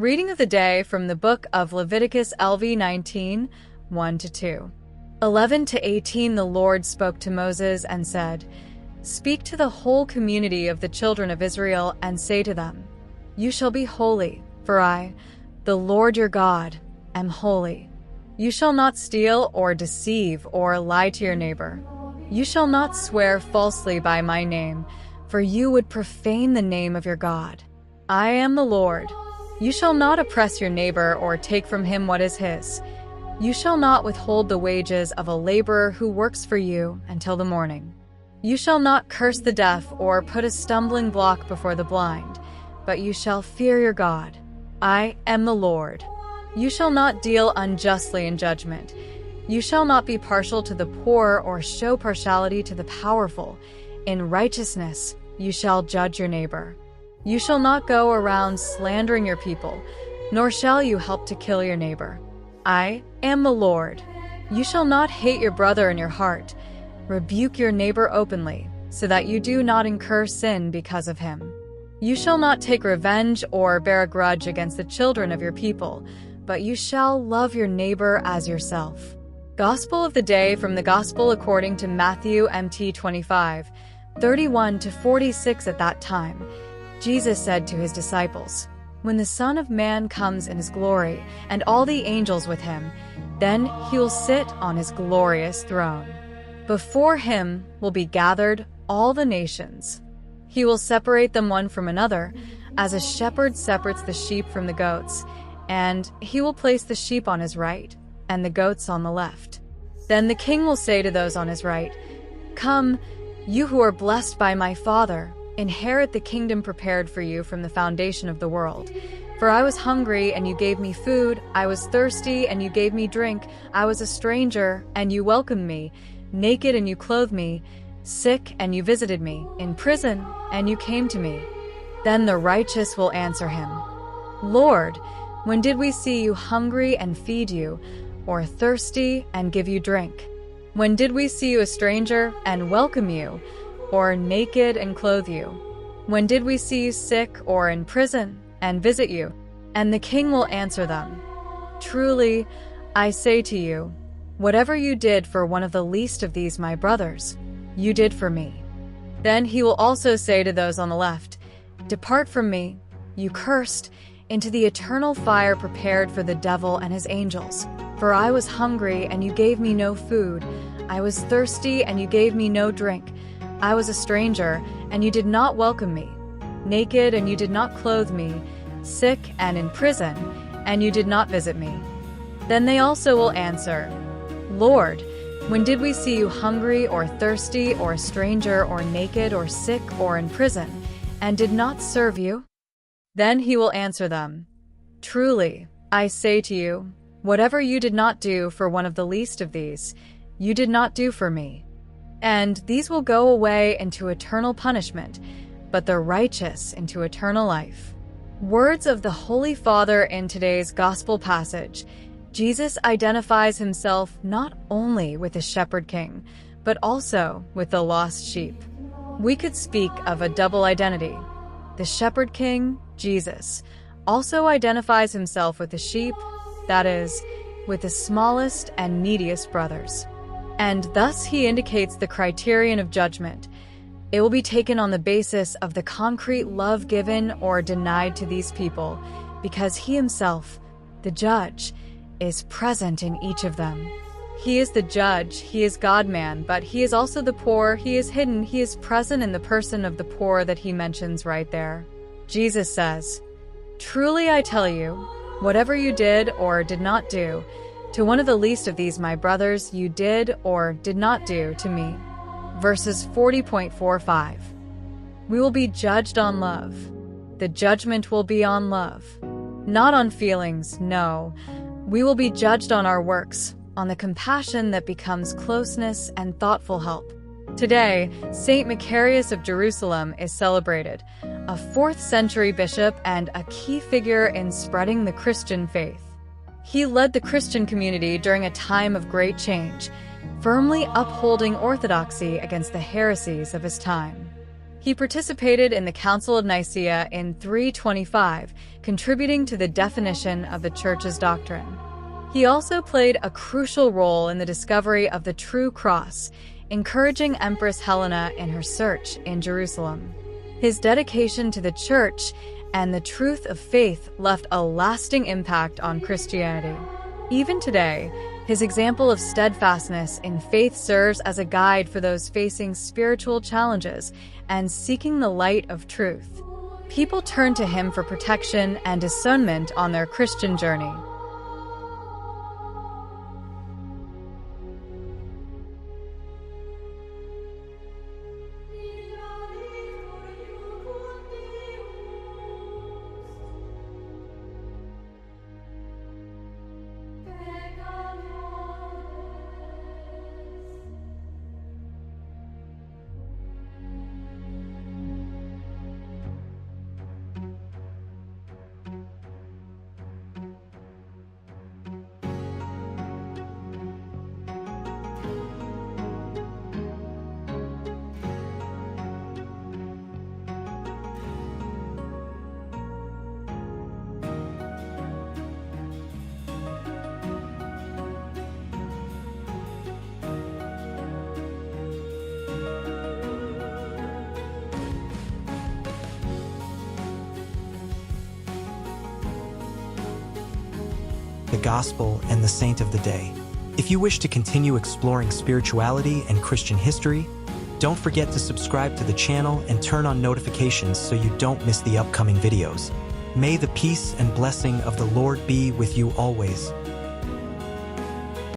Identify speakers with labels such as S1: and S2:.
S1: Reading of the day from the book of Leviticus LV 19, 1-2. 11-18 The Lord spoke to Moses and said, "Speak to the whole community of the children of Israel and say to them, You shall be holy, for I, the Lord your God, am holy. You shall not steal or deceive or lie to your neighbor. You shall not swear falsely by my name, for you would profane the name of your God. I am the Lord. You shall not oppress your neighbor or take from him what is his. You shall not withhold the wages of a laborer who works for you until the morning. You shall not curse the deaf or put a stumbling block before the blind, but you shall fear your God. I am the Lord. You shall not deal unjustly in judgment. You shall not be partial to the poor or show partiality to the powerful. In righteousness you shall judge your neighbor. You shall not go around slandering your people, nor shall you help to kill your neighbor. I am the Lord. You shall not hate your brother in your heart. Rebuke your neighbor openly, so that you do not incur sin because of him. You shall not take revenge or bear a grudge against the children of your people, but you shall love your neighbor as yourself." Gospel of the day from the Gospel according to Matthew MT 25, 31-46 At that time, Jesus said to his disciples, "When the Son of Man comes in his glory, and all the angels with him, then he will sit on his glorious throne. Before him will be gathered all the nations. He will separate them one from another, as a shepherd separates the sheep from the goats, and he will place the sheep on his right, and the goats on the left. Then the king will say to those on his right, 'Come, you who are blessed by my Father, inherit the kingdom prepared for you from the foundation of the world. For I was hungry, and you gave me food. I was thirsty, and you gave me drink. I was a stranger, and you welcomed me. Naked, and you clothed me. Sick, and you visited me. In prison, and you came to me.' Then the righteous will answer him, 'Lord, when did we see you hungry and feed you, or thirsty and give you drink? When did we see you a stranger and welcome you, or naked and clothe you? When did we see you sick or in prison and visit you?' And the king will answer them, 'Truly, I say to you, whatever you did for one of the least of these my brothers, you did for me.' Then he will also say to those on the left, 'Depart from me, you cursed, into the eternal fire prepared for the devil and his angels. For I was hungry, and you gave me no food. I was thirsty, and you gave me no drink. I was a stranger, and you did not welcome me. Naked, and you did not clothe me. Sick and in prison, and you did not visit me.' Then they also will answer, 'Lord, when did we see you hungry or thirsty or a stranger or naked or sick or in prison, and did not serve you?' Then he will answer them, 'Truly, I say to you, whatever you did not do for one of the least of these, you did not do for me.' And these will go away into eternal punishment, but the righteous into eternal life." Words of the Holy Father in today's Gospel passage. Jesus identifies himself not only with the Shepherd King, but also with the lost sheep. We could speak of a double identity. The Shepherd King, Jesus, also identifies himself with the sheep, that is, with the smallest and neediest brothers. And thus he indicates the criterion of judgment. It will be taken on the basis of the concrete love given or denied to these people, because he himself, the judge, is present in each of them. He is the judge, he is God-man, but he is also the poor, he is hidden, he is present in the person of the poor that he mentions right there. Jesus says, "Truly I tell you, whatever you did or did not do, to one of the least of these my brothers you did or did not do to me." Verses 40.45. We will be judged on love. The judgment will be on love. Not on feelings, no. We will be judged on our works, on the compassion that becomes closeness and thoughtful help. Today, Saint Macarius of Jerusalem is celebrated, a 4th century bishop and a key figure in spreading the Christian faith. He led the Christian community during a time of great change, firmly upholding orthodoxy against the heresies of his time. He participated in the Council of Nicaea in 325, contributing to the definition of the Church's doctrine. He also played a crucial role in the discovery of the true cross, encouraging Empress Helena in her search in Jerusalem. His dedication to the Church and the truth of faith left a lasting impact on Christianity. Even today, his example of steadfastness in faith serves as a guide for those facing spiritual challenges and seeking the light of truth. People turn to him for protection and discernment on their Christian journey.
S2: The Gospel, and the Saint of the Day. If you wish to continue exploring spirituality and Christian history, don't forget to subscribe to the channel and turn on notifications so you don't miss the upcoming videos. May the peace and blessing of the Lord be with you always.